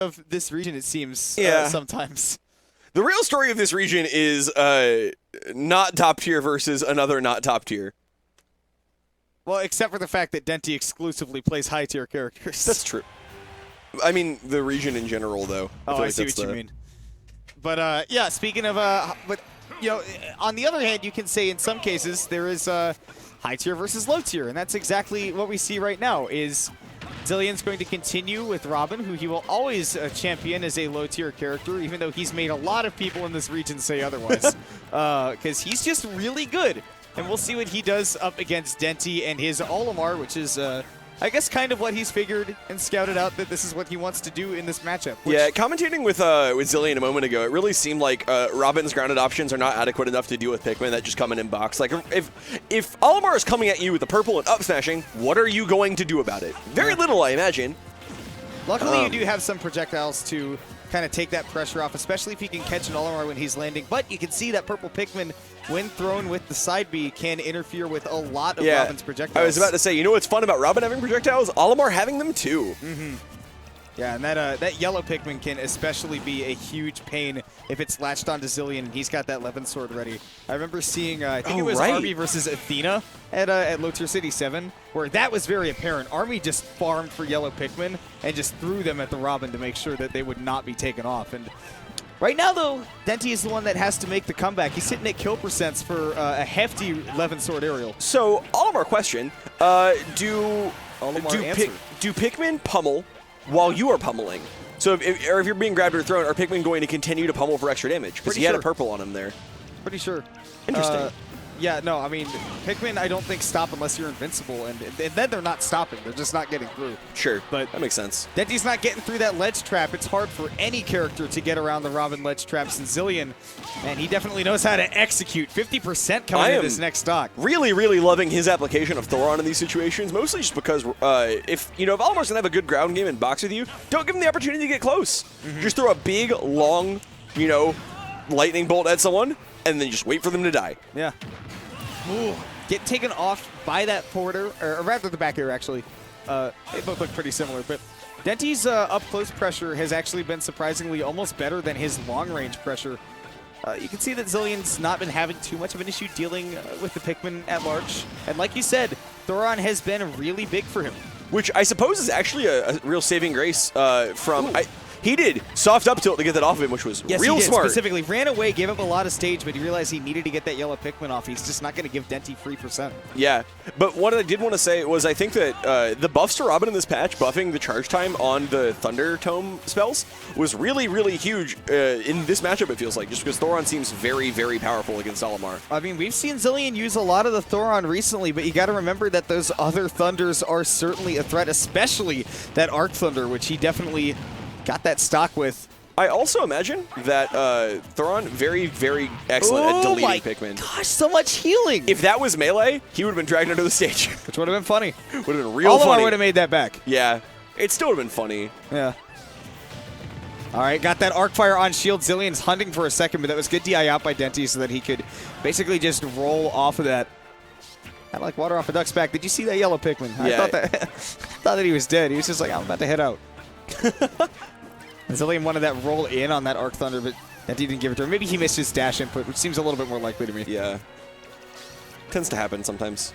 of this region, it seems, sometimes. The real story of this region is not top tier versus another not top tier. Well, except for the fact that Denti exclusively plays high tier characters. That's true. I mean, the region in general, though. I see what you mean. But yeah, speaking of, but you know, on the other hand, you can say in some cases there is high tier versus low tier, and that's exactly what we see right now. Is Xillion's going to continue with Robin, who he will always champion as a low tier character, even though he's made a lot of people in this region say otherwise, because he's just really good. And we'll see what he does up against Denti and his Olimar, which is, I guess, kind of what he's figured and scouted out that this is what he wants to do in this matchup. Yeah, commentating with Xillion a moment ago, it really seemed like Robin's grounded options are not adequate enough to deal with Pikmin that just come in box. Like, if Olimar is coming at you with the purple and up smashing, what are you going to do about it? Very little, I imagine. Luckily, you do have some projectiles to kind of take that pressure off, especially if you can catch an Olimar when he's landing. But you can see that purple Pikmin, when thrown with the side B, can interfere with a lot of Robin's projectiles. I was about to say, you know what's fun about Robin having projectiles? Olimar having them too. Yeah, and that yellow Pikmin can especially be a huge pain if it's latched onto Xillion and he's got that Levin sword ready. I remember seeing, I think it was Army versus Athena at Low Tier City 7, where that was very apparent. Army just farmed for yellow Pikmin and just threw them at the Robin to make sure that they would not be taken off. And right now, though, Denti is the one that has to make the comeback. He's sitting at kill percents for a hefty Levin sword aerial. So, Olimar question, do Pikmin pummel while you are pummeling? So if you're being grabbed or thrown, are Pikmin going to continue to pummel for extra damage? Because he had a purple on him there. Pretty sure. Interesting. Yeah, no, I mean, Pikmin I don't think stop unless you're invincible, and then they're not stopping. They're just not getting through. Sure, but that makes sense. Denti's not getting through that ledge trap. It's hard for any character to get around the Robin ledge traps in Xillion, and he definitely knows how to execute. 50% coming in this next stock. Really, really loving his application of Thoron in these situations, mostly just because if Olimar's going to have a good ground game and box with you, don't give him the opportunity to get close. Just throw a big, long, lightning bolt at someone, and then just wait for them to die. Yeah. Ooh, get taken off by that forwarder, or rather the back air, actually. They both look pretty similar, but Denti's up-close pressure has actually been surprisingly almost better than his long-range pressure. You can see that Xillion's not been having too much of an issue dealing with the Pikmin at large. And like you said, Thoron has been really big for him. Which I suppose is actually a real saving grace from... He did soft up tilt to get that off of him, which was real smart. Specifically, ran away, gave up a lot of stage, but he realized he needed to get that yellow Pikmin off. He's just not going to give Denti free %. Yeah, but what I did want to say was I think that the buffs to Robin in this patch, buffing the charge time on the Thunder Tome spells, was really, really huge in this matchup, it feels like, just because Thoron seems very, very powerful against Olimar. I mean, we've seen Xillion use a lot of the Thoron recently, but you got to remember that those other Thunders are certainly a threat, especially that Arc Thunder, which he definitely got that stock with. I also imagine that Thoron very, very excellent at deleting Pikmin. Gosh, so much healing. If that was melee, he would have been dragged under the stage. Which would have been funny. Would have been real funny. Olimar would have made that back. Yeah, it still would have been funny. Yeah. All right, got that arc fire on shield. Xillion's hunting for a second, but that was good DI out by Denti so that he could basically just roll off of that. Kind of like water off a duck's back. Did you see that yellow Pikmin? Yeah. I thought that he was dead. He was just like, I'm about to head out. Xillion wanted that roll in on that Arc Thunder, but Denti didn't give it to him. Maybe he missed his dash input, which seems a little bit more likely to me. Yeah. Tends to happen sometimes.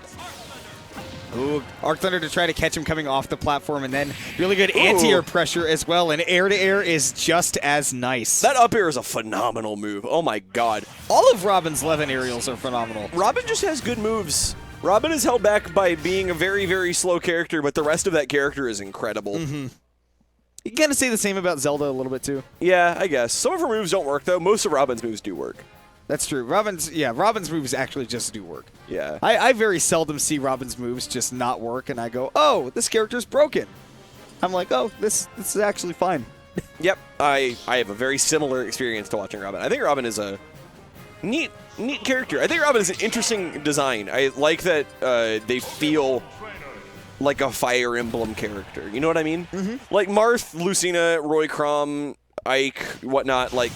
Ooh, Arc Thunder to try to catch him coming off the platform, and then really good anti-air pressure as well, and air-to-air is just as nice. That up air is a phenomenal move. Oh my god. All of Robin's Levin aerials are phenomenal. Robin just has good moves. Robin is held back by being a very, very slow character, but the rest of that character is incredible. You can kind of say the same about Zelda a little bit, too. Yeah, I guess. Some of her moves don't work, though. Most of Robin's moves do work. That's true. Robin's moves actually just do work. Yeah. I very seldom see Robin's moves just not work, and I go, oh, this character's broken. I'm like, oh, this is actually fine. Yep. I have a very similar experience to watching Robin. I think Robin is a neat character. I think Robin is an interesting design. I like that they feel like a Fire Emblem character. You know what I mean? Like Marth, Lucina, Roy Crom, Ike, whatnot. Like,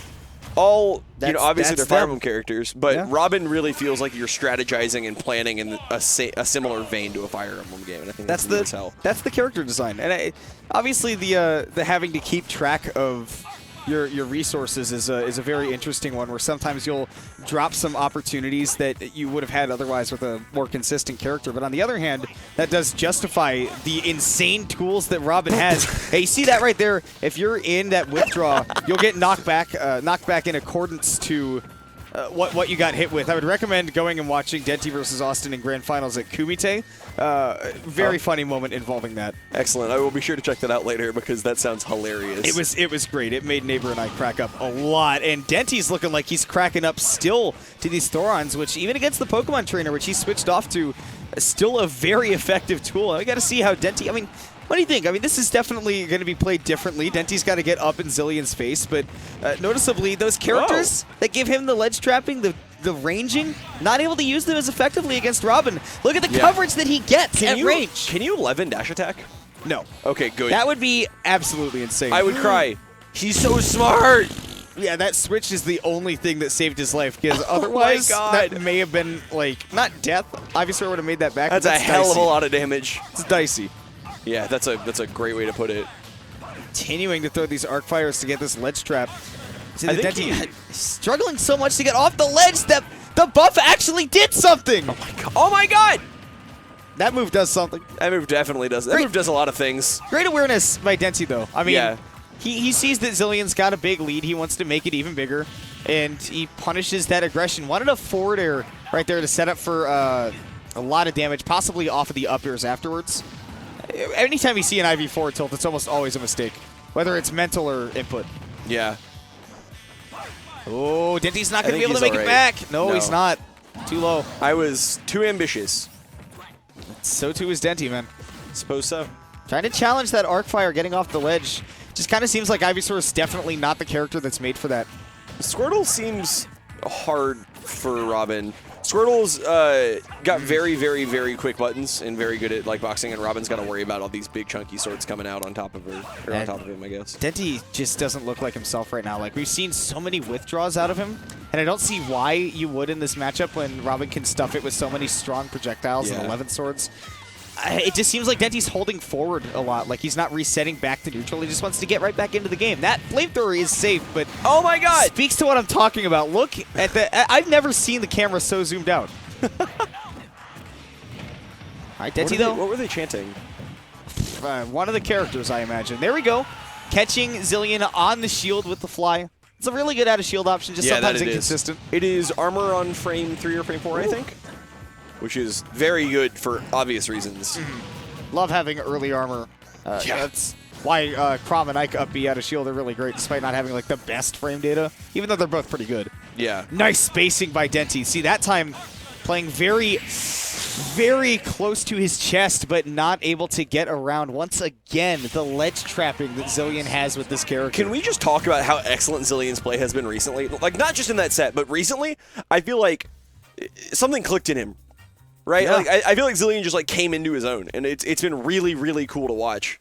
all, obviously that's they're Fire them. Emblem characters, but Yeah. Robin really feels like you're strategizing and planning in a similar vein to a Fire Emblem game, and I think that's neat as hell. That's the character design, and obviously the having to keep track of your resources is a very interesting one, where sometimes you'll drop some opportunities that you would have had otherwise with a more consistent character. But on the other hand, that does justify the insane tools that Robin has. Hey, you see that right there? If you're in that withdraw, you'll get knocked back in accordance to what you got hit with. I would recommend going and watching Denti versus Austin in Grand Finals at Kumite. Very funny moment involving that. Excellent. I will be sure to check that out later because that sounds hilarious. It was great. It made Neighbor and I crack up a lot. And Denti's looking like he's cracking up still to these Thorons, which even against the Pokemon Trainer, which he switched off to, still a very effective tool. I got to see how Denti, I mean, what do you think? I mean, this is definitely going to be played differently. Denti's got to get up in Xillion's face, but noticeably, those characters that give him the ledge trapping, the ranging, not able to use them as effectively against Robin. Look at the coverage that he gets at range. Can you 11 dash attack? No. Okay, good. That would be absolutely insane. I would cry. He's so smart. Yeah, that switch is the only thing that saved his life, because otherwise that may have been, like, not death. Obviously, I would have made that back. That's a hell of a lot of damage. It's dicey. Yeah, that's a great way to put it. Continuing to throw these arc fires to get this ledge trap. See, I the think Denti struggling so much to get off the ledge that the buff actually did something. Oh my god! Oh my god! That move does something. That move definitely does. That move does a lot of things. Great awareness by Denti, though. I mean, yeah. he sees that Xillion's got a big lead. He wants to make it even bigger, and he punishes that aggression. Wanted a forward air right there to set up for a lot of damage, possibly off of the up airs afterwards. Anytime you see an IV forward tilt, it's almost always a mistake, whether it's mental or input. Yeah. Oh, Denti's not going to be able to make it back. No, he's not. Too low. I was too ambitious. So too is Denti, man. Suppose so. Trying to challenge that arc fire, getting off the ledge. Just kind of seems like Ivysaur is definitely not the character that's made for that. Squirtle seems hard for Robin. Squirtle's got very, very, very quick buttons and very good at like boxing, and Robin's got to worry about all these big chunky swords coming out on top of her, or on top of him, I guess. Denti just doesn't look like himself right now. Like, we've seen so many withdraws out of him, and I don't see why you would in this matchup when Robin can stuff it with so many strong projectiles and 11 swords. It just seems like Denti's holding forward a lot. Like, he's not resetting back to neutral. He just wants to get right back into the game. That flamethrower is safe, but oh my god, speaks to what I'm talking about. Look at the. I've never seen the camera so zoomed out. All right, Denti, though. What were they chanting? One of the characters, I imagine. There we go. Catching Xillion on the shield with the fly. It's a really good out-of-shield option, just sometimes inconsistent. It is armor on frame 3 or frame 4, I think. Which is very good for obvious reasons. Love having early armor. That's why Chrom and Ike up B out of shield are really great, despite not having like the best frame data, even though they're both pretty good. Yeah. Nice spacing by Denti. See, that time playing very, very close to his chest, but not able to get around. Once again, the ledge trapping that Xillion has with this character. Can we just talk about how excellent Xillion's play has been recently? Like, not just in that set, but recently, I feel like something clicked in him. Right? Yeah. Like, I feel like Xillion just like came into his own, and it's been really, really cool to watch.